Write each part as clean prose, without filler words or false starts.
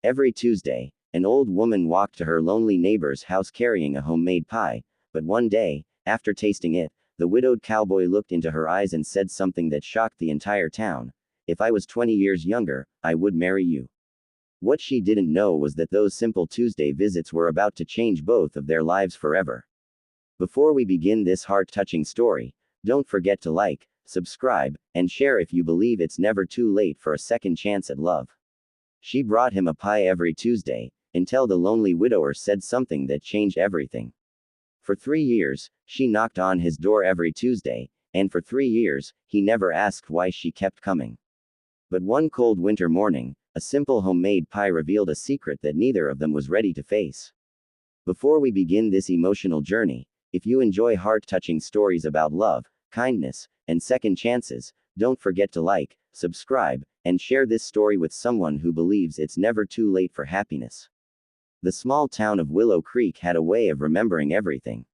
Every Tuesday, an old woman walked to her lonely neighbor's house carrying a homemade pie, but one day, after tasting it, the widowed cowboy looked into her eyes and said something that shocked the entire town. "If I was 20 years younger, I would marry you." What she didn't know was that those simple Tuesday visits were about to change both of their lives forever. Before we begin this heart-touching story, don't forget to like, subscribe, and share if you believe it's never too late for a second chance at love. She brought him a pie every Tuesday, until the lonely widower said something that changed everything. For 3 years, she knocked on his door every Tuesday, and for 3 years, he never asked why she kept coming. But one cold winter morning, a simple homemade pie revealed a secret that neither of them was ready to face. Before we begin this emotional journey, if you enjoy heart-touching stories about love, kindness, and second chances, don't forget to like, subscribe, and share this story with someone who believes it's never too late for happiness. The small town of Willow Creek had a way of remembering everything.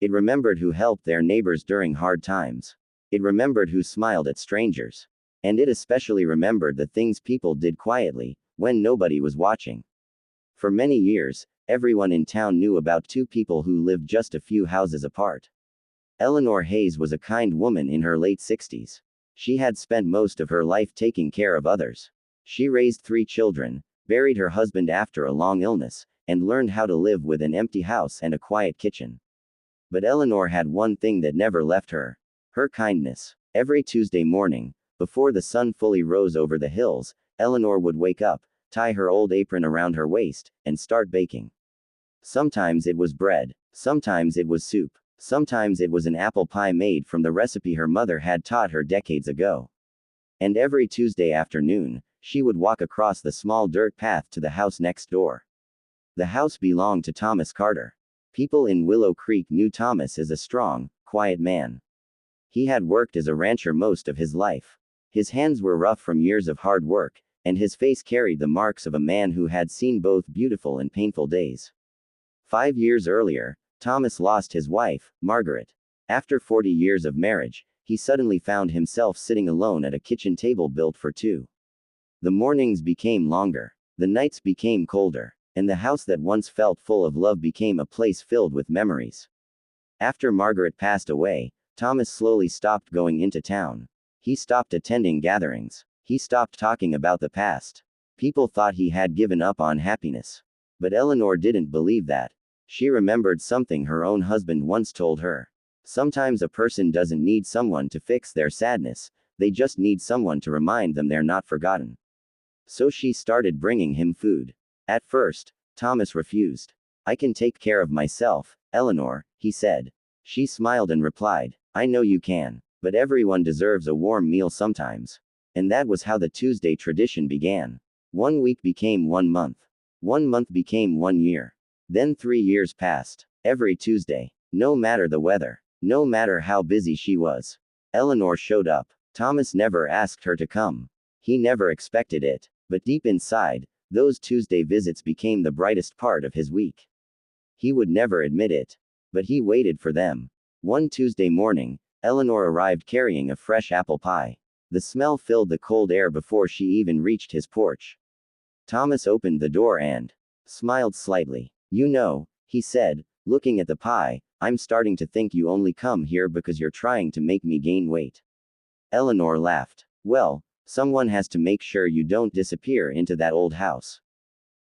It remembered who helped their neighbors during hard times. It remembered who smiled at strangers. And it especially remembered the things people did quietly, when nobody was watching. For many years, everyone in town knew about two people who lived just a few houses apart. Eleanor Hayes was a kind woman in her late 60s. She had spent most of her life taking care of others. She raised 3 children, buried her husband after a long illness, and learned how to live with an empty house and a quiet kitchen. But Eleanor had one thing that never left her: her kindness. Every Tuesday morning, before the sun fully rose over the hills, Eleanor would wake up, tie her old apron around her waist, and start baking. Sometimes it was bread, sometimes it was soup, sometimes it was an apple pie made from the recipe her mother had taught her decades ago. And every Tuesday afternoon, she would walk across the small dirt path to the house next door. The house belonged to Thomas Carter. People in Willow Creek knew Thomas as a strong, quiet man. He had worked as a rancher most of his life. His hands were rough from years of hard work, and his face carried the marks of a man who had seen both beautiful and painful days. 5 years earlier, Thomas lost his wife, Margaret. After 40 years of marriage, he suddenly found himself sitting alone at a kitchen table built for 2. The mornings became longer, the nights became colder, and the house that once felt full of love became a place filled with memories. After Margaret passed away, Thomas slowly stopped going into town. He stopped attending gatherings. He stopped talking about the past. People thought he had given up on happiness. But Eleanor didn't believe that. She remembered something her own husband once told her. Sometimes a person doesn't need someone to fix their sadness, they just need someone to remind them they're not forgotten. So she started bringing him food. At first, Thomas refused. "I can take care of myself, Eleanor," he said. She smiled and replied, "I know you can. But everyone deserves a warm meal sometimes." And that was how the Tuesday tradition began. 1 week became 1 month. 1 month became 1 year. Then 3 years passed. Every Tuesday, no matter the weather, no matter how busy she was, Eleanor showed up. Thomas never asked her to come. He never expected it. But deep inside, those Tuesday visits became the brightest part of his week. He would never admit it. But he waited for them. One Tuesday morning, Eleanor arrived carrying a fresh apple pie. The smell filled the cold air before she even reached his porch. Thomas opened the door and smiled slightly. "You know," he said, looking at the pie, "I'm starting to think you only come here because you're trying to make me gain weight." Eleanor laughed. "Well, someone has to make sure you don't disappear into that old house."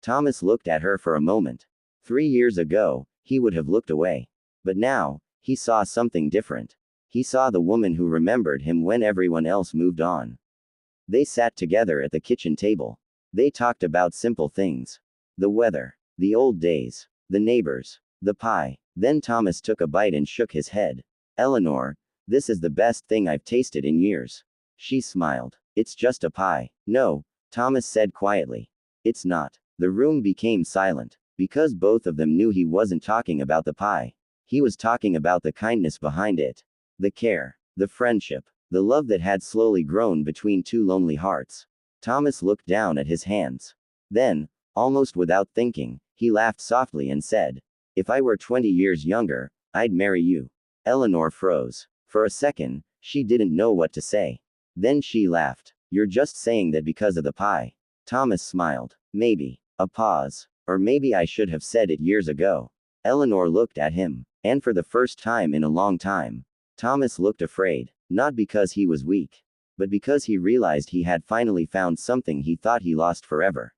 Thomas looked at her for a moment. 3 years ago, he would have looked away. But now, he saw something different. He saw the woman who remembered him when everyone else moved on. They sat together at the kitchen table. They talked about simple things. The weather, the old days, the neighbors, the pie. Then Thomas took a bite and shook his head. "Eleanor, this is the best thing I've tasted in years." She smiled. "It's just a pie." "No," Thomas said quietly. "It's not." The room became silent, because both of them knew he wasn't talking about the pie. He was talking about the kindness behind it. The care, the friendship, the love that had slowly grown between 2 lonely hearts. Thomas looked down at his hands. Then, almost without thinking, he laughed softly and said, "If I were 20 years younger, I'd marry you." Eleanor froze. For a second, she didn't know what to say. Then she laughed. "You're just saying that because of the pie." Thomas smiled. "Maybe. A pause. Or maybe I should have said it years ago. Eleanor looked at him. And for the first time in a long time, Thomas looked afraid. Not because he was weak, but because he realized he had finally found something he thought he lost forever.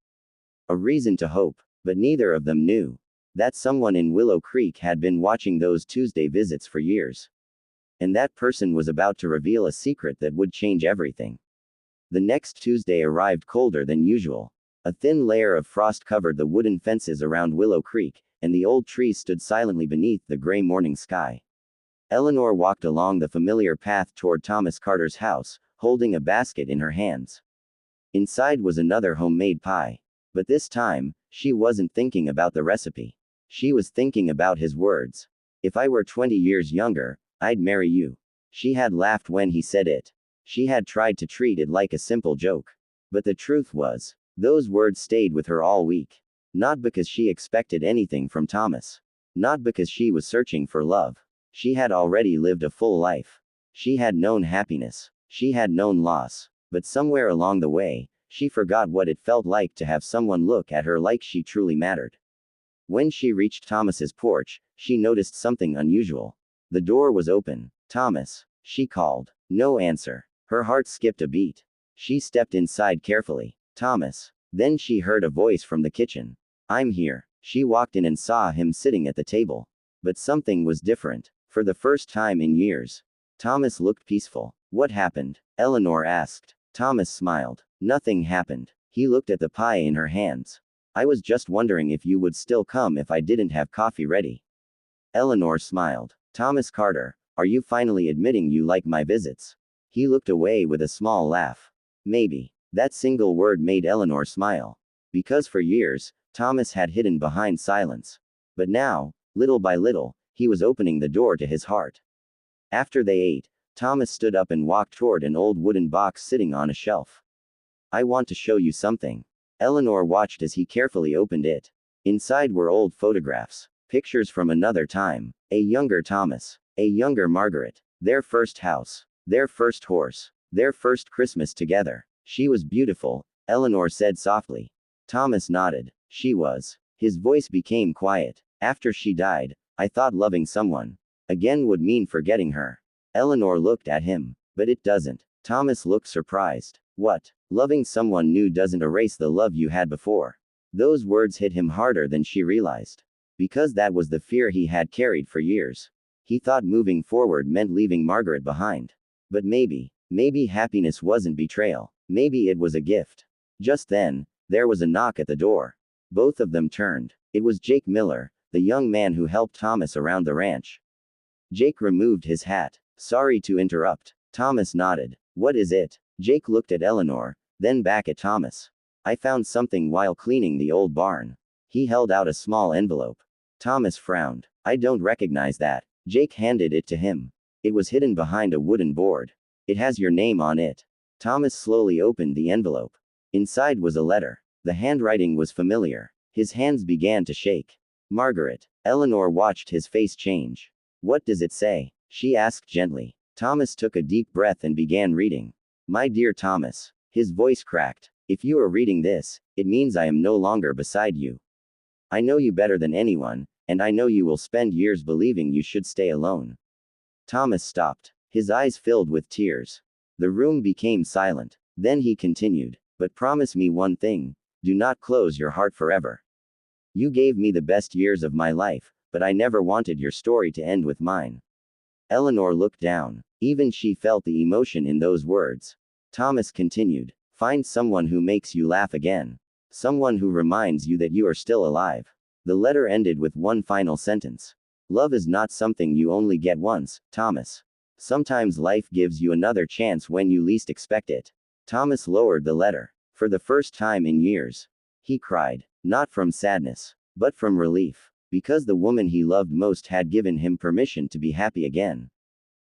A reason to hope. But neither of them knew that someone in Willow Creek had been watching those Tuesday visits for years. And that person was about to reveal a secret that would change everything. The next Tuesday arrived colder than usual. A thin layer of frost covered the wooden fences around Willow Creek, and the old trees stood silently beneath the gray morning sky. Eleanor walked along the familiar path toward Thomas Carter's house, holding a basket in her hands. Inside was another homemade pie. But this time, she wasn't thinking about the recipe. She was thinking about his words. If I were 20 years younger, I'd marry you. She had laughed when he said it. She had tried to treat it like a simple joke. But the truth was, those words stayed with her all week. Not because she expected anything from Thomas. Not because she was searching for love. She had already lived a full life. She had known happiness. She had known loss. But somewhere along the way, she forgot what it felt like to have someone look at her like she truly mattered. When she reached Thomas's porch, she noticed something unusual. The door was open. Thomas, she called. No answer. Her heart skipped a beat. She stepped inside carefully. Thomas. Then she heard a voice from the kitchen. I'm here. She walked in and saw him sitting at the table. But something was different. For the first time in years, Thomas looked peaceful. What happened? Eleanor asked. Thomas smiled. Nothing happened. He looked at the pie in her hands. I was just wondering if you would still come if I didn't have coffee ready. Eleanor smiled. Thomas Carter, are you finally admitting you like my visits? He looked away with a small laugh. Maybe. That single word made Eleanor smile. Because for years, Thomas had hidden behind silence. But now, little by little, he was opening the door to his heart. After they ate, Thomas stood up and walked toward an old wooden box sitting on a shelf. I want to show you something. Eleanor watched as he carefully opened it. Inside were old photographs. Pictures from another time. A younger Thomas. A younger Margaret. Their first house. Their first horse. Their first Christmas together. She was beautiful, Eleanor said softly. Thomas nodded. She was. His voice became quiet. After she died, I thought loving someone again would mean forgetting her. Eleanor looked at him. But it doesn't. Thomas looked surprised. What? Loving someone new doesn't erase the love you had before. Those words hit him harder than she realized. Because that was the fear he had carried for years. He thought moving forward meant leaving Margaret behind. But maybe happiness wasn't betrayal. Maybe it was a gift. Just then, there was a knock at the door. Both of them turned. It was Jake Miller, the young man who helped Thomas around the ranch. Jake removed his hat. Sorry to interrupt. Thomas nodded. What is it? Jake looked at Eleanor, then back at Thomas. I found something while cleaning the old barn. He held out a small envelope. Thomas frowned. I don't recognize that. Jake handed it to him. It was hidden behind a wooden board. It has your name on it. Thomas slowly opened the envelope. Inside was a letter. The handwriting was familiar. His hands began to shake. Margaret. Eleanor watched his face change. What does it say? She asked gently. Thomas took a deep breath and began reading. My dear Thomas. His voice cracked. If you are reading this, it means I am no longer beside you. I know you better than anyone, and I know you will spend years believing you should stay alone. Thomas stopped. His eyes filled with tears. The room became silent. Then he continued. But promise me one thing. Do not close your heart forever. You gave me the best years of my life, but I never wanted your story to end with mine. Eleanor looked down. Even she felt the emotion in those words. Thomas continued. Find someone who makes you laugh again. Someone who reminds you that you are still alive. The letter ended with one final sentence. Love is not something you only get once, Thomas. Sometimes life gives you another chance when you least expect it. Thomas lowered the letter. For the first time in years, he cried. Not from sadness, but from relief. Because the woman he loved most had given him permission to be happy again.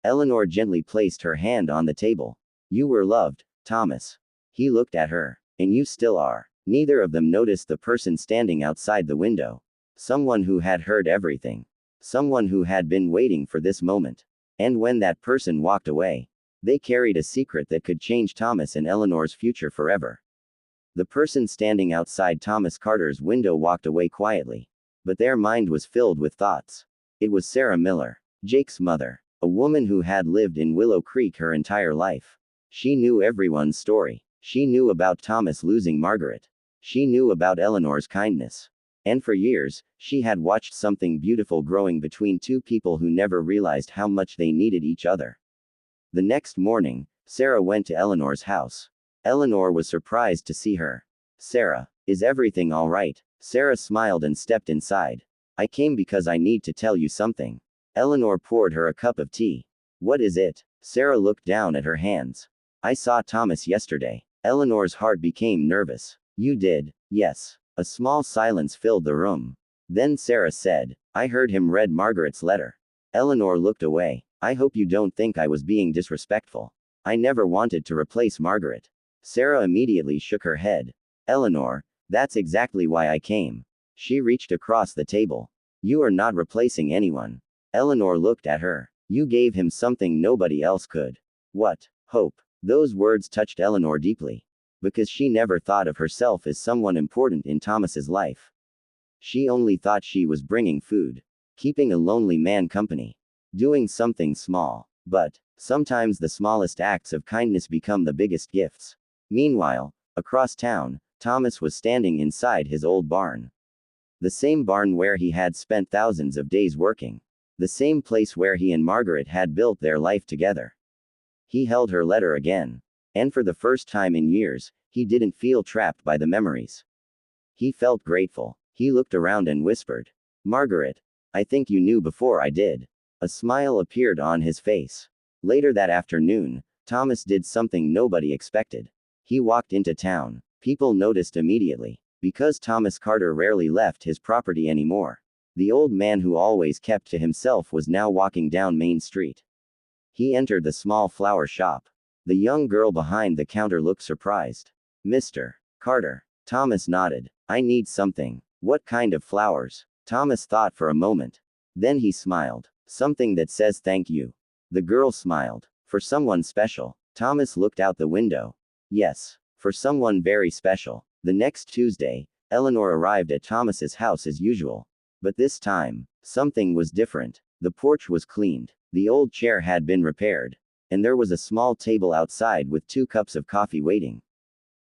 Eleanor gently placed her hand on the table. You were loved, Thomas. He looked at her. And you still are. Neither of them noticed the person standing outside the window. Someone who had heard everything. Someone who had been waiting for this moment. And when that person walked away, they carried a secret that could change Thomas and Eleanor's future forever. The person standing outside Thomas Carter's window walked away quietly. But their mind was filled with thoughts. It was Sarah Miller, Jake's mother, a woman who had lived in Willow Creek her entire life. She knew everyone's story. She knew about Thomas losing Margaret. She knew about Eleanor's kindness. And for years, she had watched something beautiful growing between two people who never realized how much they needed each other. The next morning, Sarah went to Eleanor's house. Eleanor was surprised to see her. "Sarah, is everything all right?" Sarah smiled and stepped inside. "I came because I need to tell you something." Eleanor poured her a cup of tea. "What is it?" Sarah looked down at her hands. "I saw Thomas yesterday." Eleanor's heart became nervous. "You did?" "Yes." A small silence filled the room. Then Sarah said, "I heard him read Margaret's letter." Eleanor looked away. "I hope you don't think I was being disrespectful. I never wanted to replace Margaret." Sarah immediately shook her head. "Eleanor, that's exactly why I came." She reached across the table. "You are not replacing anyone." Eleanor looked at her. "You gave him something nobody else could." "What?" "Hope." Those words touched Eleanor deeply. Because she never thought of herself as someone important in Thomas's life. She only thought she was bringing food. Keeping a lonely man company. Doing something small. But sometimes the smallest acts of kindness become the biggest gifts. Meanwhile, across town, Thomas was standing inside his old barn. The same barn where he had spent thousands of days working. The same place where he and Margaret had built their life together. He held her letter again. And for the first time in years, he didn't feel trapped by the memories. He felt grateful. He looked around and whispered, "Margaret, I think you knew before I did." A smile appeared on his face. Later that afternoon, Thomas did something nobody expected. He walked into town. People noticed immediately. Because Thomas Carter rarely left his property anymore. The old man who always kept to himself was now walking down Main Street. He entered the small flower shop. The young girl behind the counter looked surprised. "Mr. Carter." Thomas nodded. "I need something." "What kind of flowers?" Thomas thought for a moment. Then he smiled. "Something that says thank you." The girl smiled. "For someone special." Thomas looked out the window. "Yes, for someone very special." The next Tuesday, Eleanor arrived at Thomas's house as usual. But this time, something was different. The porch was cleaned. The old chair had been repaired. And there was a small table outside with 2 cups of coffee waiting.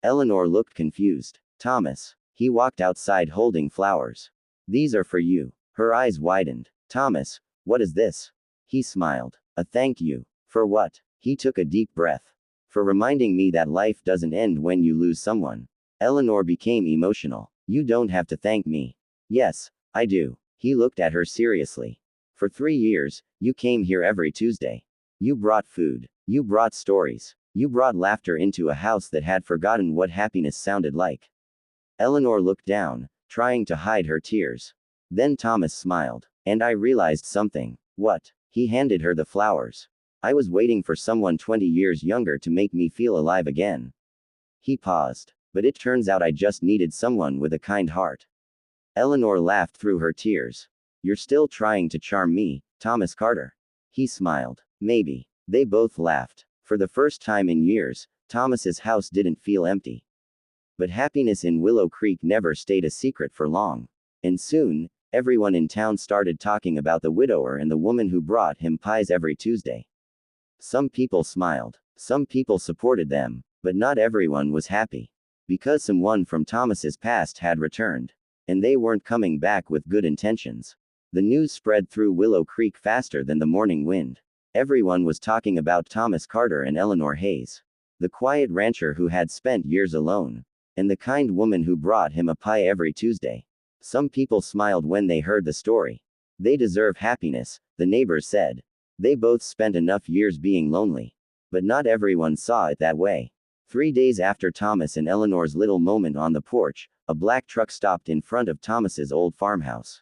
Eleanor looked confused. "Thomas." He walked outside holding flowers. "These are for you." Her eyes widened. "Thomas, what is this?" He smiled. "A thank you." "For what?" He took a deep breath. "For reminding me that life doesn't end when you lose someone." Eleanor became emotional. "You don't have to thank me." "Yes, I do." He looked at her seriously. "For 3 years, you came here every Tuesday. You brought food. You brought stories. You brought laughter into a house that had forgotten what happiness sounded like." Eleanor looked down, trying to hide her tears. Then Thomas smiled. "And I realized something." "What?" He handed her the flowers. "I was waiting for someone 20 years younger to make me feel alive again." He paused. "But it turns out I just needed someone with a kind heart." Eleanor laughed through her tears. "You're still trying to charm me, Thomas Carter." He smiled. "Maybe." They both laughed. For the first time in years, Thomas's house didn't feel empty. But happiness in Willow Creek never stayed a secret for long. And soon, everyone in town started talking about the widower and the woman who brought him pies every Tuesday. Some people smiled. Some people supported them. But not everyone was happy. Because someone from Thomas's past had returned. And they weren't coming back with good intentions. The news spread through Willow Creek faster than the morning wind. Everyone was talking about Thomas Carter and Eleanor Hayes. The quiet rancher who had spent years alone. And the kind woman who brought him a pie every Tuesday. Some people smiled when they heard the story. "They deserve happiness," the neighbors said. They both spent enough years being lonely. But not everyone saw it that way. 3 days after Thomas and Eleanor's little moment on the porch, a black truck stopped in front of Thomas's old farmhouse.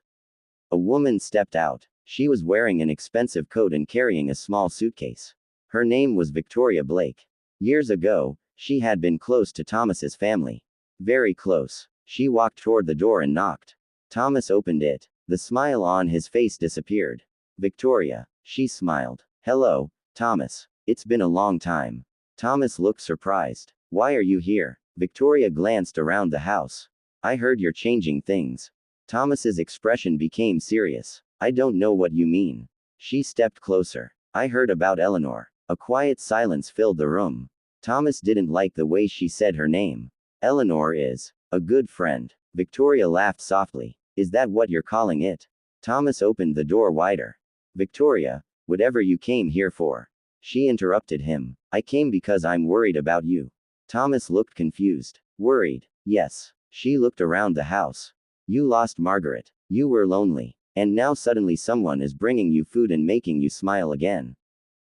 A woman stepped out. She was wearing an expensive coat and carrying a small suitcase. Her name was Victoria Blake. Years ago, she had been close to Thomas's family. Very close. She walked toward the door and knocked. Thomas opened it. The smile on his face disappeared. "Victoria." She smiled. "Hello, Thomas. It's been a long time." Thomas looked surprised. "Why are you here?" Victoria glanced around the house. I heard you're changing things. Thomas's expression became serious. I don't know what you mean. She stepped closer. I heard about Eleanor. A quiet silence filled the room. Thomas didn't like the way she said her name. Eleanor is a good friend. Victoria laughed softly. Is that what you're calling it? Thomas opened the door wider. Victoria, whatever you came here for. She interrupted him. I came because I'm worried about you. Thomas looked confused. Worried? Yes. She looked around the house. You lost Margaret. You were lonely. And now suddenly someone is bringing you food and making you smile again.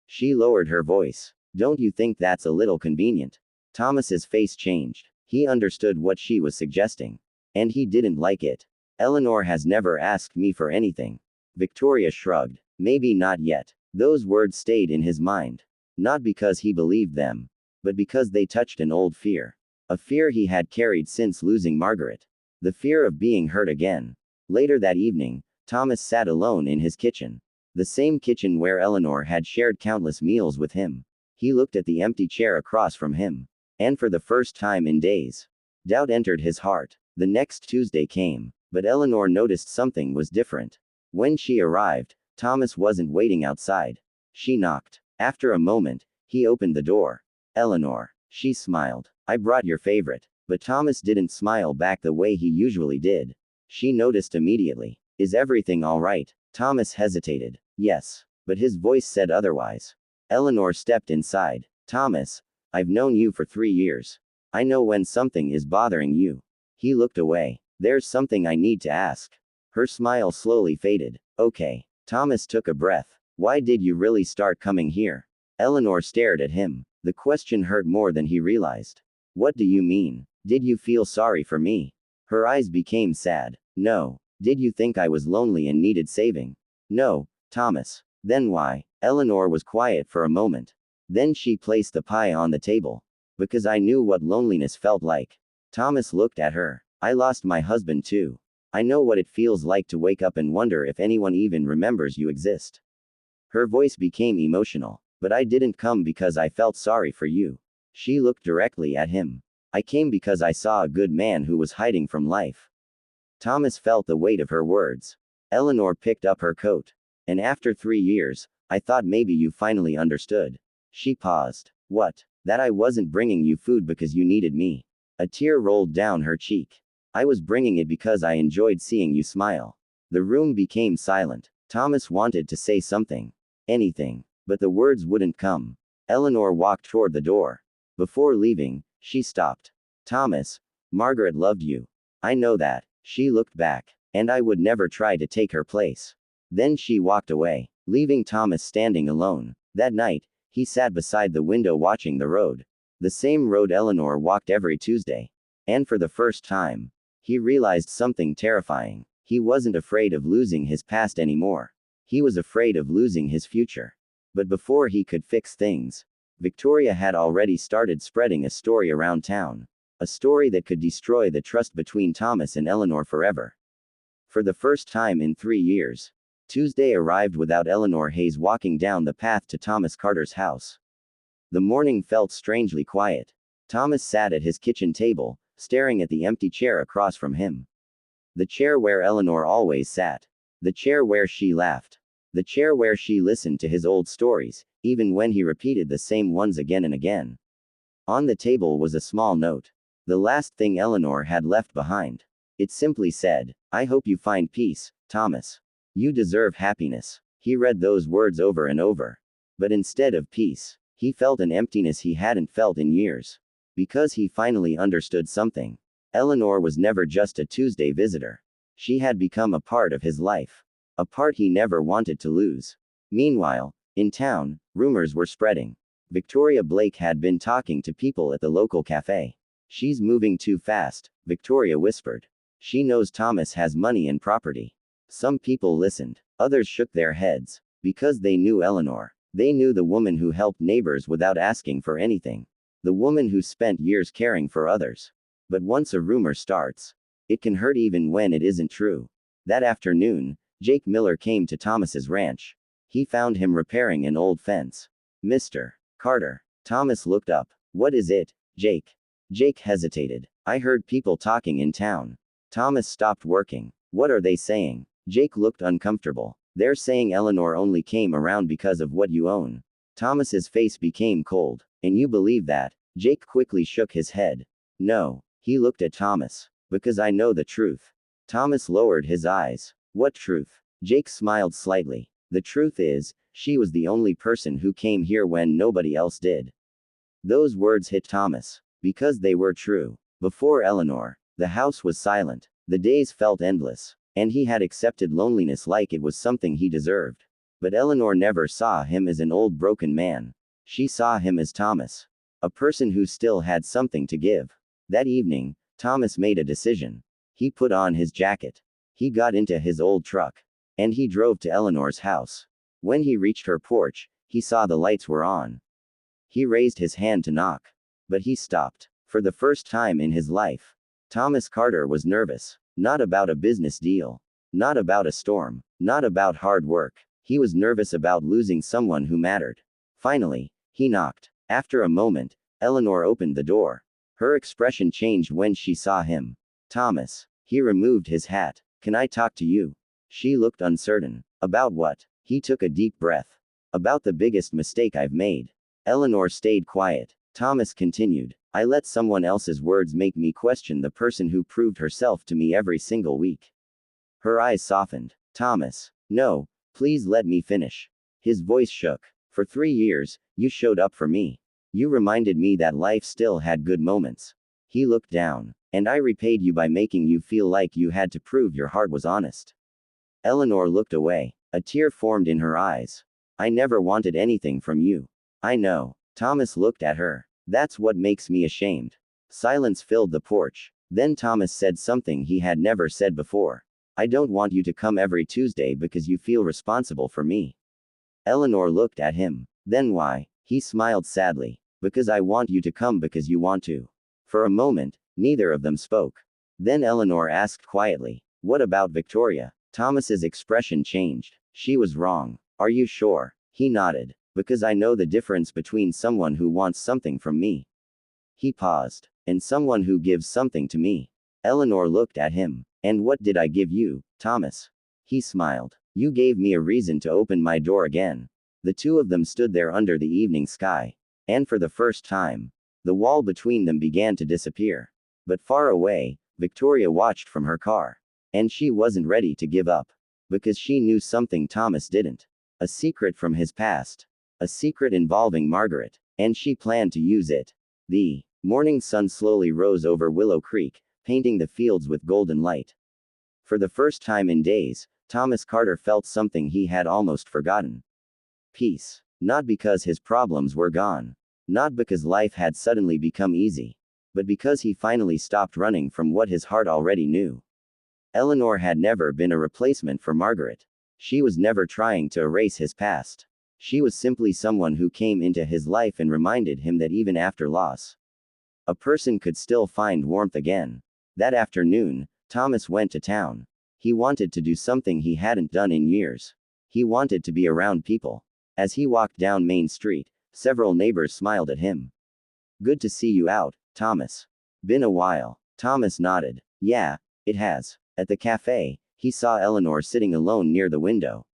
She lowered her voice. Don't you think that's a little convenient? Thomas's face changed. He understood what she was suggesting. And he didn't like it. Eleanor has never asked me for anything. Victoria shrugged. Maybe not yet. Those words stayed in his mind. Not because he believed them, but because they touched an old fear. A fear he had carried since losing Margaret. The fear of being hurt again. Later that evening, Thomas sat alone in his kitchen. The same kitchen where Eleanor had shared countless meals with him. He looked at the empty chair across from him. And for the first time in days, doubt entered his heart. The next Tuesday came, but Eleanor noticed something was different. When she arrived, Thomas wasn't waiting outside. She knocked. After a moment, he opened the door. Eleanor. She smiled. I brought your favorite. But Thomas didn't smile back the way he usually did. She noticed immediately. Is everything all right? Thomas hesitated. Yes. But his voice said otherwise. Eleanor stepped inside. Thomas, I've known you for 3 years. I know when something is bothering you. He looked away. There's something I need to ask. Her smile slowly faded. Okay. Thomas took a breath. Why did you really start coming here? Eleanor stared at him. The question hurt more than he realized. What do you mean? Did you feel sorry for me? Her eyes became sad. No. Did you think I was lonely and needed saving? No, Thomas. Then why? Eleanor was quiet for a moment. Then she placed the pie on the table. Because I knew what loneliness felt like. Thomas looked at her. I lost my husband too. I know what it feels like to wake up and wonder if anyone even remembers you exist. Her voice became emotional. But I didn't come because I felt sorry for you. She looked directly at him. I came because I saw a good man who was hiding from life. Thomas felt the weight of her words. Eleanor picked up her coat. And after 3 years, I thought maybe you finally understood. She paused. What? That I wasn't bringing you food because you needed me. A tear rolled down her cheek. I was bringing it because I enjoyed seeing you smile. The room became silent. Thomas wanted to say something. Anything. But the words wouldn't come. Eleanor walked toward the door. Before leaving, she stopped. Thomas, Margaret loved you. I know that. She looked back. And I would never try to take her place. Then she walked away, leaving Thomas standing alone. That night, he sat beside the window watching the road. The same road Eleanor walked every Tuesday. And for the first time, he realized something terrifying. He wasn't afraid of losing his past anymore. He was afraid of losing his future. But before he could fix things, Victoria had already started spreading a story around town. A story that could destroy the trust between Thomas and Eleanor forever. For the first time in 3 years, Tuesday arrived without Eleanor Hayes walking down the path to Thomas Carter's house. The morning felt strangely quiet. Thomas sat at his kitchen table, staring at the empty chair across from him. The chair where Eleanor always sat. The chair where she laughed. The chair where she listened to his old stories, even when he repeated the same ones again and again. On the table was a small note. The last thing Eleanor had left behind. It simply said, I hope you find peace, Thomas. You deserve happiness. He read those words over and over. But instead of peace, he felt an emptiness he hadn't felt in years. Because he finally understood something. Eleanor was never just a Tuesday visitor. She had become a part of his life. A part he never wanted to lose. Meanwhile, in town, rumors were spreading. Victoria Blake had been talking to people at the local cafe. She's moving too fast, Victoria whispered. She knows Thomas has money and property. Some people listened. Others shook their heads. Because they knew Eleanor. They knew the woman who helped neighbors without asking for anything. The woman who spent years caring for others. But once a rumor starts, it can hurt even when it isn't true. That afternoon, Jake Miller came to Thomas's ranch. He found him repairing an old fence. Mr. Carter. Thomas looked up. What is it, Jake? Jake hesitated. I heard people talking in town. Thomas stopped working. What are they saying? Jake looked uncomfortable. They're saying Eleanor only came around because of what you own. Thomas's face became cold. And you believe that? Jake quickly shook his head. No. He looked at Thomas. Because I know the truth. Thomas lowered his eyes. What truth? Jake smiled slightly. The truth is, she was the only person who came here when nobody else did. Those words hit Thomas. Because they were true. Before Eleanor, the house was silent. The days felt endless. And he had accepted loneliness like it was something he deserved. But Eleanor never saw him as an old broken man. She saw him as Thomas. A person who still had something to give. That evening, Thomas made a decision. He put on his jacket. He got into his old truck. And he drove to Eleanor's house. When he reached her porch, he saw the lights were on. He raised his hand to knock. But he stopped. For the first time in his life, Thomas Carter was nervous. Not about a business deal. Not about a storm. Not about hard work. He was nervous about losing someone who mattered. Finally, he knocked. After a moment, Eleanor opened the door. Her expression changed when she saw him. Thomas. He removed his hat. Can I talk to you? She looked uncertain. About what? He took a deep breath. About the biggest mistake I've made. Eleanor stayed quiet. Thomas continued. I let someone else's words make me question the person who proved herself to me every single week. Her eyes softened. Thomas. No, please let me finish. His voice shook. For 3 years, you showed up for me. You reminded me that life still had good moments. He looked down. And I repaid you by making you feel like you had to prove your heart was honest. Eleanor looked away. A tear formed in her eyes. I never wanted anything from you. I know. Thomas looked at her. That's what makes me ashamed. Silence filled the porch. Then Thomas said something he had never said before. I don't want you to come every Tuesday because you feel responsible for me. Eleanor looked at him. Then why? He smiled sadly. Because I want you to come because you want to. For a moment, neither of them spoke. Then Eleanor asked quietly, what about Victoria? Thomas's expression changed. She was wrong. Are you sure? He nodded. Because I know the difference between someone who wants something from me. He paused. And someone who gives something to me. Eleanor looked at him. And what did I give you, Thomas? He smiled. You gave me a reason to open my door again. The two of them stood there under the evening sky. And for the first time, the wall between them began to disappear. But far away, Victoria watched from her car. And she wasn't ready to give up. Because she knew something Thomas didn't. A secret from his past. A secret involving Margaret. And she planned to use it. The morning sun slowly rose over Willow Creek, painting the fields with golden light. For the first time in days, Thomas Carter felt something he had almost forgotten. Peace. Not because his problems were gone. Not because life had suddenly become easy. But because he finally stopped running from what his heart already knew. Eleanor had never been a replacement for Margaret. She was never trying to erase his past. She was simply someone who came into his life and reminded him that even after loss, a person could still find warmth again. That afternoon, Thomas went to town. He wanted to do something he hadn't done in years. He wanted to be around people. As he walked down Main Street, several neighbors smiled at him. Good to see you out, Thomas. Been a while. Thomas nodded. Yeah, it has. At the cafe, he saw Eleanor sitting alone near the window.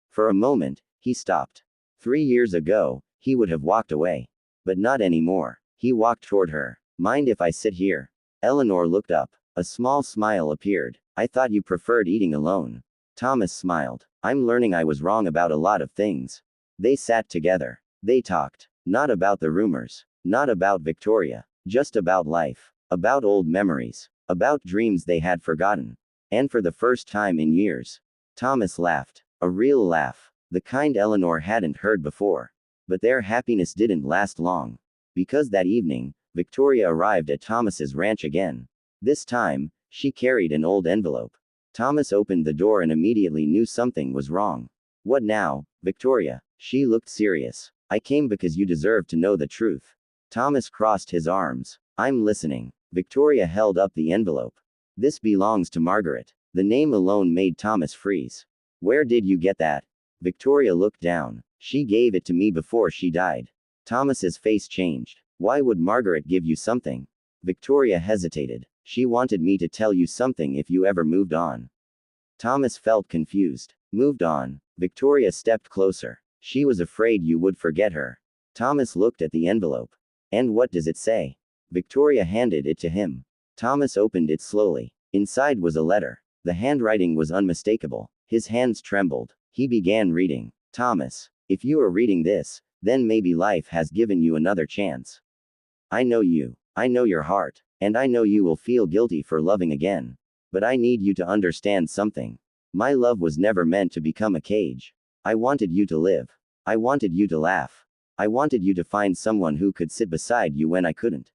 For a moment, he stopped. 3 years ago, he would have walked away. But not anymore. He walked toward her. Mind if I sit here? Eleanor looked up. A small smile appeared. I thought you preferred eating alone. Thomas smiled. I'm learning I was wrong about a lot of things. They sat together. They talked. Not about the rumors. Not about Victoria. Just about life. About old memories. About dreams they had forgotten. And for the first time in years, Thomas laughed. A real laugh. The kind Eleanor hadn't heard before. But their happiness didn't last long. Because that evening, Victoria arrived at Thomas's ranch again. This time, she carried an old envelope. Thomas opened the door and immediately knew something was wrong. What now, Victoria? She looked serious. I came because you deserve to know the truth. Thomas crossed his arms. I'm listening. Victoria held up the envelope. This belongs to Margaret. The name alone made Thomas freeze. Where did you get that? Victoria looked down. She gave it to me before she died. Thomas's face changed. Why would Margaret give you something? Victoria hesitated. She wanted me to tell you something if you ever moved on. Thomas felt confused. Moved on. Victoria stepped closer. She was afraid you would forget her. Thomas looked at the envelope. And what does it say? Victoria handed it to him. Thomas opened it slowly. Inside was a letter. The handwriting was unmistakable. His hands trembled. He began reading. Thomas, if you are reading this, then maybe life has given you another chance. I know you. I know your heart. And I know you will feel guilty for loving again. But I need you to understand something. My love was never meant to become a cage. I wanted you to live. I wanted you to laugh. I wanted you to find someone who could sit beside you when I couldn't.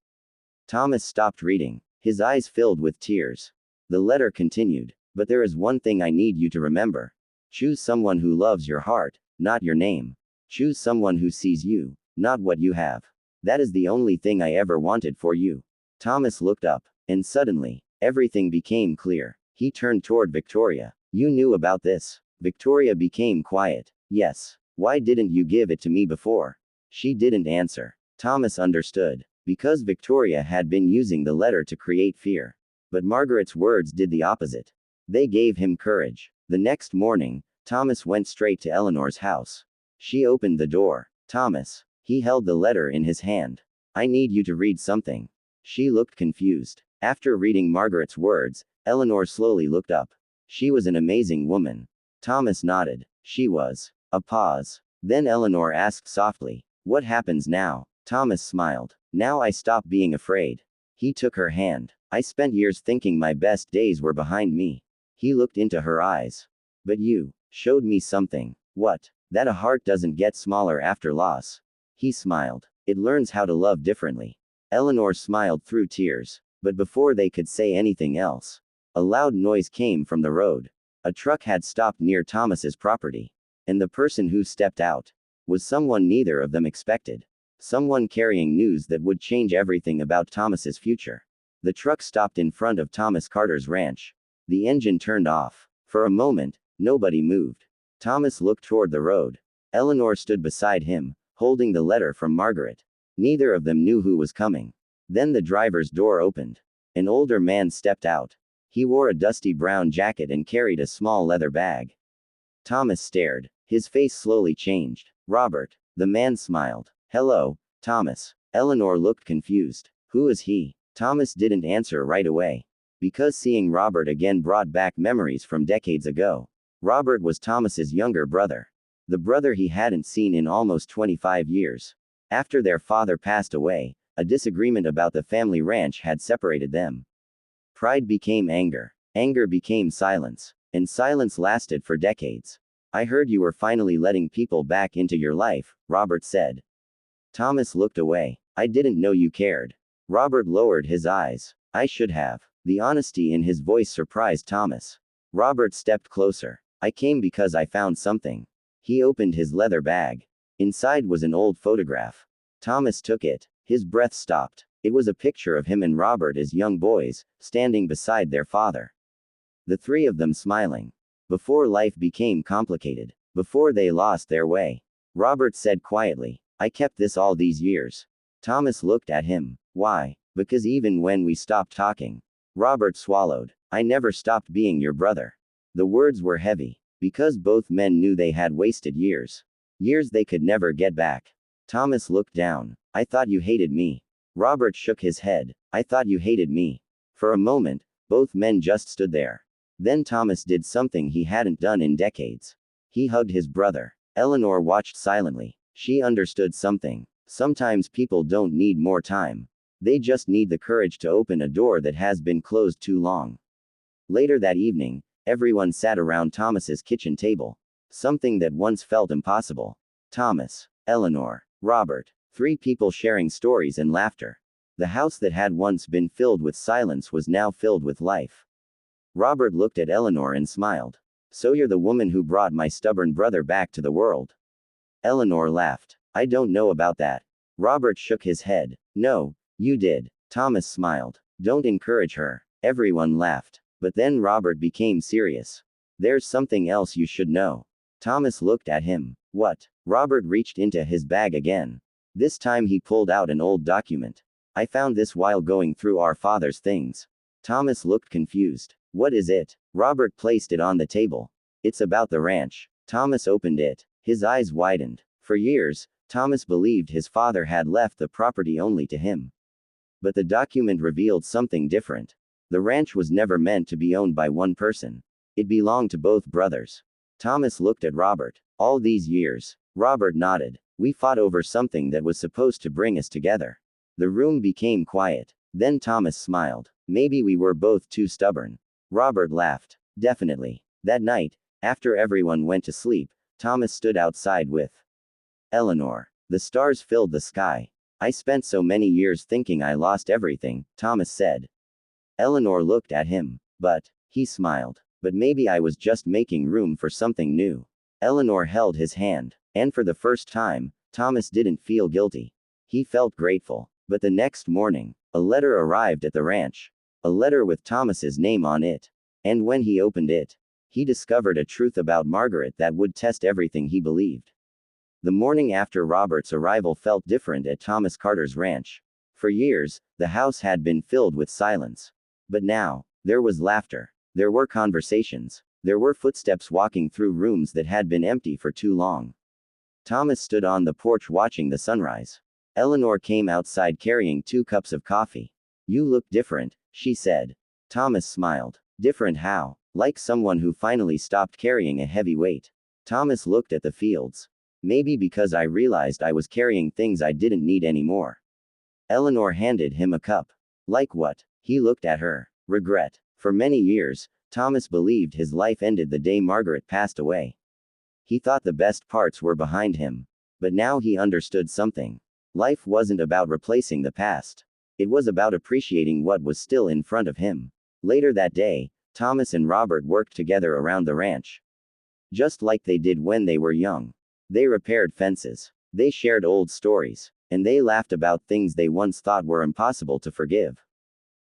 Thomas stopped reading. His eyes filled with tears. The letter continued. But there is one thing I need you to remember. Choose someone who loves your heart, not your name. Choose someone who sees you, not what you have. That is the only thing I ever wanted for you. Thomas looked up, and suddenly, everything became clear. He turned toward Victoria. You knew about this. Victoria became quiet. Yes. Why didn't you give it to me before? She didn't answer. Thomas understood. Because Victoria had been using the letter to create fear. But Margaret's words did the opposite. They gave him courage. The next morning, Thomas went straight to Eleanor's house. She opened the door. Thomas. He held the letter in his hand. I need you to read something. She looked confused. After reading Margaret's words, Eleanor slowly looked up. She was an amazing woman. Thomas nodded. She was. A pause. Then Eleanor asked softly, what happens now? Thomas smiled. Now I stop being afraid. He took her hand. I spent years thinking my best days were behind me. He looked into her eyes. But you showed me something. What? That a heart doesn't get smaller after loss. He smiled. It learns how to love differently. Eleanor smiled through tears. But before they could say anything else, a loud noise came from the road. A truck had stopped near Thomas's property. And the person who stepped out was someone neither of them expected. Someone carrying news that would change everything about Thomas's future. The truck stopped in front of Thomas Carter's ranch. The engine turned off. For a moment, nobody moved. Thomas looked toward the road. Eleanor stood beside him, holding the letter from Margaret. Neither of them knew who was coming. Then the driver's door opened. An older man stepped out. He wore a dusty brown jacket and carried a small leather bag. Thomas stared. His face slowly changed. Robert. The man smiled. Hello, Thomas. Eleanor looked confused. Who is he? Thomas didn't answer right away. Because seeing Robert again brought back memories from decades ago. Robert was Thomas's younger brother. The brother he hadn't seen in almost 25 years. After their father passed away, a disagreement about the family ranch had separated them. Pride became anger. Anger became silence. And silence lasted for decades. I heard you were finally letting people back into your life, Robert said. Thomas looked away. I didn't know you cared. Robert lowered his eyes. I should have. The honesty in his voice surprised Thomas. Robert stepped closer. I came because I found something. He opened his leather bag. Inside was an old photograph. Thomas took it. His breath stopped. It was a picture of him and Robert as young boys, standing beside their father. The three of them smiling. Before life became complicated. Before they lost their way. Robert said quietly, I kept this all these years. Thomas looked at him. Why? Because even when we stopped talking. Robert swallowed. I never stopped being your brother. The words were heavy. Because both men knew they had wasted years. Years they could never get back. Thomas looked down. I thought you hated me. Robert shook his head. I thought you hated me. For a moment, both men just stood there. Then Thomas did something he hadn't done in decades. He hugged his brother. Eleanor watched silently. She understood something. Sometimes people don't need more time. They just need the courage to open a door that has been closed too long. Later that evening, everyone sat around Thomas's kitchen table. Something that once felt impossible. Thomas, Eleanor, Robert. 3 people sharing stories and laughter. The house that had once been filled with silence was now filled with life. Robert looked at Eleanor and smiled. So you're the woman who brought my stubborn brother back to the world. Eleanor laughed. I don't know about that. Robert shook his head. No, you did. Thomas smiled. Don't encourage her. Everyone laughed. But then Robert became serious. There's something else you should know. Thomas looked at him. What? Robert reached into his bag again. This time he pulled out an old document. I found this while going through our father's things. Thomas looked confused. What is it? Robert placed it on the table. It's about the ranch. Thomas opened it. His eyes widened. For years, Thomas believed his father had left the property only to him. But the document revealed something different. The ranch was never meant to be owned by one person. It belonged to both brothers. Thomas looked at Robert. All these years. Robert nodded. We fought over something that was supposed to bring us together. The room became quiet. Then Thomas smiled. Maybe we were both too stubborn. Robert laughed. Definitely. That night, after everyone went to sleep, Thomas stood outside with Eleanor. The stars filled the sky. I spent so many years thinking I lost everything, Thomas said. Eleanor looked at him. But, he smiled. But maybe I was just making room for something new. Eleanor held his hand. And for the first time, Thomas didn't feel guilty. He felt grateful. But the next morning, a letter arrived at the ranch. A letter with Thomas's name on it. And when he opened it, he discovered a truth about Margaret that would test everything he believed. The morning after Robert's arrival felt different at Thomas Carter's ranch. For years, the house had been filled with silence. But now, there was laughter. There were conversations. There were footsteps walking through rooms that had been empty for too long. Thomas stood on the porch watching the sunrise. Eleanor came outside carrying 2 cups of coffee. You look different, she said. Thomas smiled. Different how? Like someone who finally stopped carrying a heavy weight. Thomas looked at the fields. Maybe because I realized I was carrying things I didn't need anymore. Eleanor handed him a cup. Like what? He looked at her. Regret. For many years, Thomas believed his life ended the day Margaret passed away. He thought the best parts were behind him. But now he understood something. Life wasn't about replacing the past. It was about appreciating what was still in front of him. Later that day, Thomas and Robert worked together around the ranch. Just like they did when they were young. They repaired fences. They shared old stories. And they laughed about things they once thought were impossible to forgive.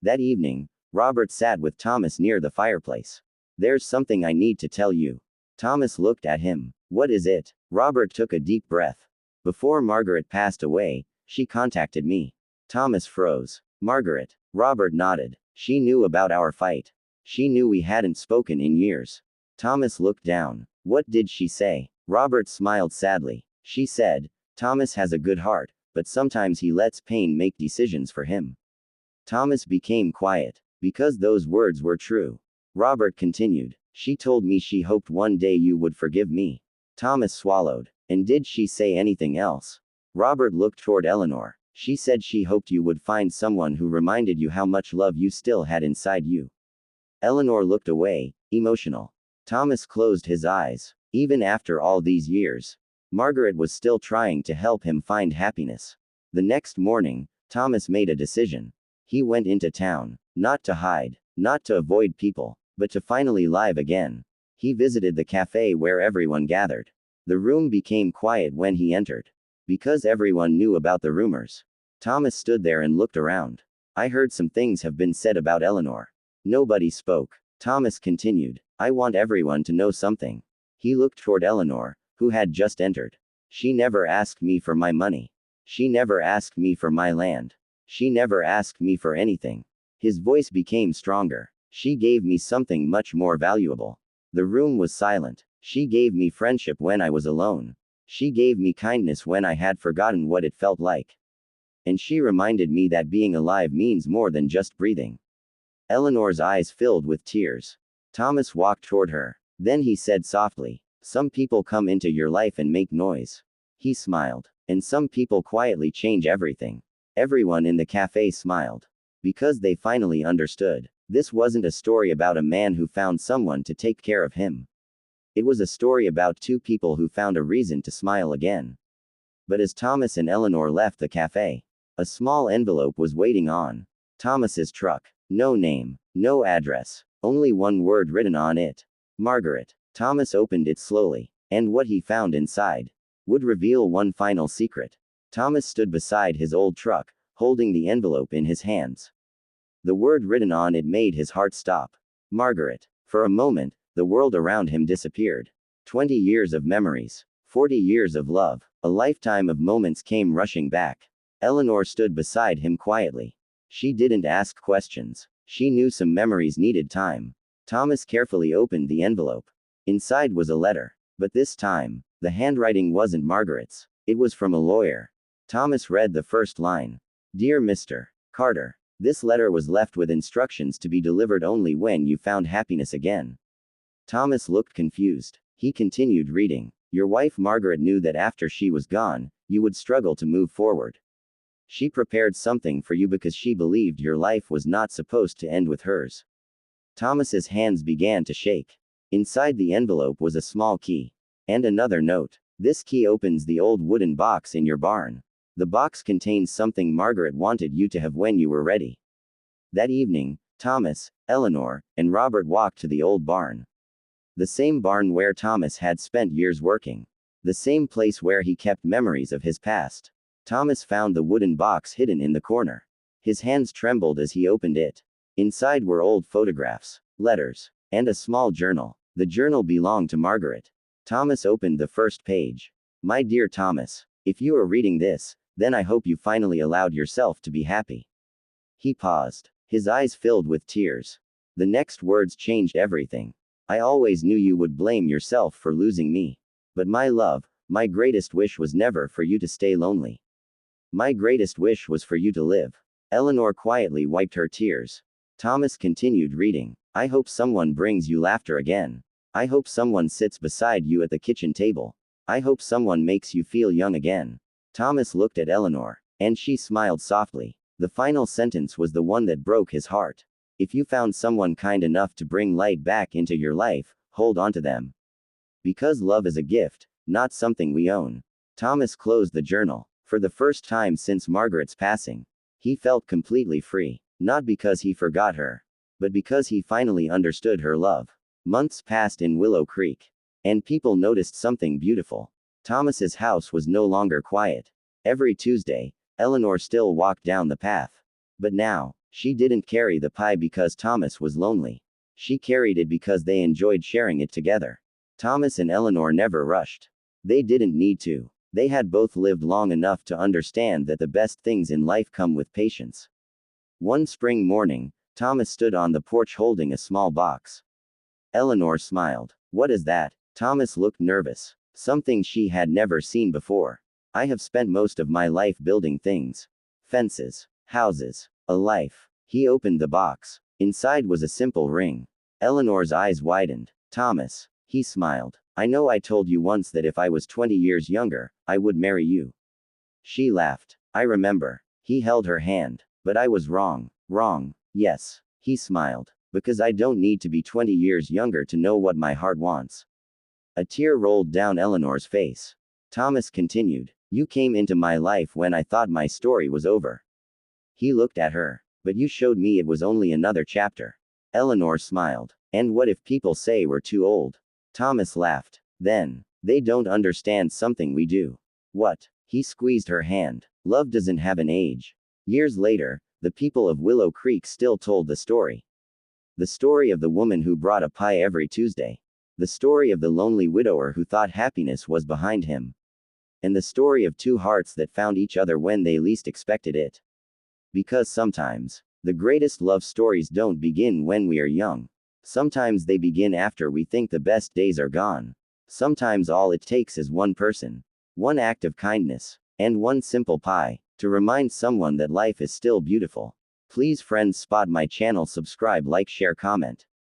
That evening, Robert sat with Thomas near the fireplace. There's something I need to tell you. Thomas looked at him. What is it? Robert took a deep breath. Before Margaret passed away, she contacted me. Thomas froze. Margaret. Robert nodded. She knew about our fight. She knew we hadn't spoken in years. Thomas looked down. What did she say? Robert smiled sadly. She said, Thomas has a good heart, but sometimes he lets pain make decisions for him. Thomas became quiet. Because those words were true. Robert continued. She told me she hoped one day you would forgive me. Thomas swallowed. And did she say anything else? Robert looked toward Eleanor. She said she hoped you would find someone who reminded you how much love you still had inside you. Eleanor looked away, emotional. Thomas closed his eyes. Even after all these years, Margaret was still trying to help him find happiness. The next morning, Thomas made a decision. He went into town. Not to hide. Not to avoid people. But to finally live again. He visited the cafe where everyone gathered. The room became quiet when he entered. Because everyone knew about the rumors. Thomas stood there and looked around. I heard some things have been said about Eleanor. Nobody spoke. Thomas continued. I want everyone to know something. He looked toward Eleanor, who had just entered. She never asked me for my money. She never asked me for my land. She never asked me for anything. His voice became stronger. She gave me something much more valuable. The room was silent. She gave me friendship when I was alone. She gave me kindness when I had forgotten what it felt like. And she reminded me that being alive means more than just breathing. Eleanor's eyes filled with tears. Thomas walked toward her. Then he said softly, some people come into your life and make noise. He smiled. And some people quietly change everything. Everyone in the cafe smiled. Because they finally understood. This wasn't a story about a man who found someone to take care of him. It was a story about 2 people who found a reason to smile again. But as Thomas and Eleanor left the cafe, a small envelope was waiting on Thomas's truck. No name, no address, only one word written on it. Margaret. Thomas opened it slowly, and what he found inside would reveal one final secret. Thomas stood beside his old truck, holding the envelope in his hands. The word written on it made his heart stop. Margaret. For a moment, the world around him disappeared. 20 years of memories. 40 years of love. A lifetime of moments came rushing back. Eleanor stood beside him quietly. She didn't ask questions. She knew some memories needed time. Thomas carefully opened the envelope. Inside was a letter. But this time, the handwriting wasn't Margaret's. It was from a lawyer. Thomas read the first line. Dear Mr. Carter, this letter was left with instructions to be delivered only when you found happiness again. Thomas looked confused. He continued reading. Your wife Margaret knew that after she was gone, you would struggle to move forward. She prepared something for you because she believed your life was not supposed to end with hers. Thomas's hands began to shake. Inside the envelope was a small key. And another note. This key opens the old wooden box in your barn. The box contains something Margaret wanted you to have when you were ready. That evening, Thomas, Eleanor, and Robert walked to the old barn. The same barn where Thomas had spent years working. The same place where he kept memories of his past. Thomas found the wooden box hidden in the corner. His hands trembled as he opened it. Inside were old photographs, letters, and a small journal. The journal belonged to Margaret. Thomas opened the first page. My dear Thomas, if you are reading this, then I hope you finally allowed yourself to be happy. He paused. His eyes filled with tears. The next words changed everything. I always knew you would blame yourself for losing me. But my love, my greatest wish was never for you to stay lonely. My greatest wish was for you to live. Eleanor quietly wiped her tears. Thomas continued reading. I hope someone brings you laughter again. I hope someone sits beside you at the kitchen table. I hope someone makes you feel young again. Thomas looked at Eleanor, and she smiled softly. The final sentence was the one that broke his heart. If you found someone kind enough to bring light back into your life, hold on to them. Because love is a gift, not something we own. Thomas closed the journal. For the first time since Margaret's passing, he felt completely free. Not because he forgot her, but because he finally understood her love. Months passed in Willow Creek. And people noticed something beautiful. Thomas's house was no longer quiet. Every Tuesday, Eleanor still walked down the path. But now, she didn't carry the pie because Thomas was lonely. She carried it because they enjoyed sharing it together. Thomas and Eleanor never rushed. They didn't need to. They had both lived long enough to understand that the best things in life come with patience. One spring morning, Thomas stood on the porch holding a small box. Eleanor smiled. What is that? Thomas looked nervous. Something she had never seen before. I have spent most of my life building things. Fences, houses, a life. He opened the box. Inside was a simple ring. Eleanor's eyes widened. Thomas. He smiled. I know I told you once that if I was 20 years younger, I would marry you. She laughed. I remember. He held her hand. But I was wrong. Wrong. Yes. He smiled. Because I don't need to be 20 years younger to know what my heart wants. A tear rolled down Eleanor's face. Thomas continued. You came into my life when I thought my story was over. He looked at her. But you showed me it was only another chapter. Eleanor smiled. And what if people say we're too old? Thomas laughed. Then, they don't understand something we do. What? He squeezed her hand. Love doesn't have an age. Years later, the people of Willow Creek still told the story. The story of the woman who brought a pie every Tuesday. The story of the lonely widower who thought happiness was behind him. And the story of two hearts that found each other when they least expected it. Because sometimes, the greatest love stories don't begin when we are young. Sometimes they begin after we think the best days are gone. Sometimes all it takes is one person, one act of kindness, and one simple pie, to remind someone that life is still beautiful. Please friends spot my channel, subscribe, like, share, comment.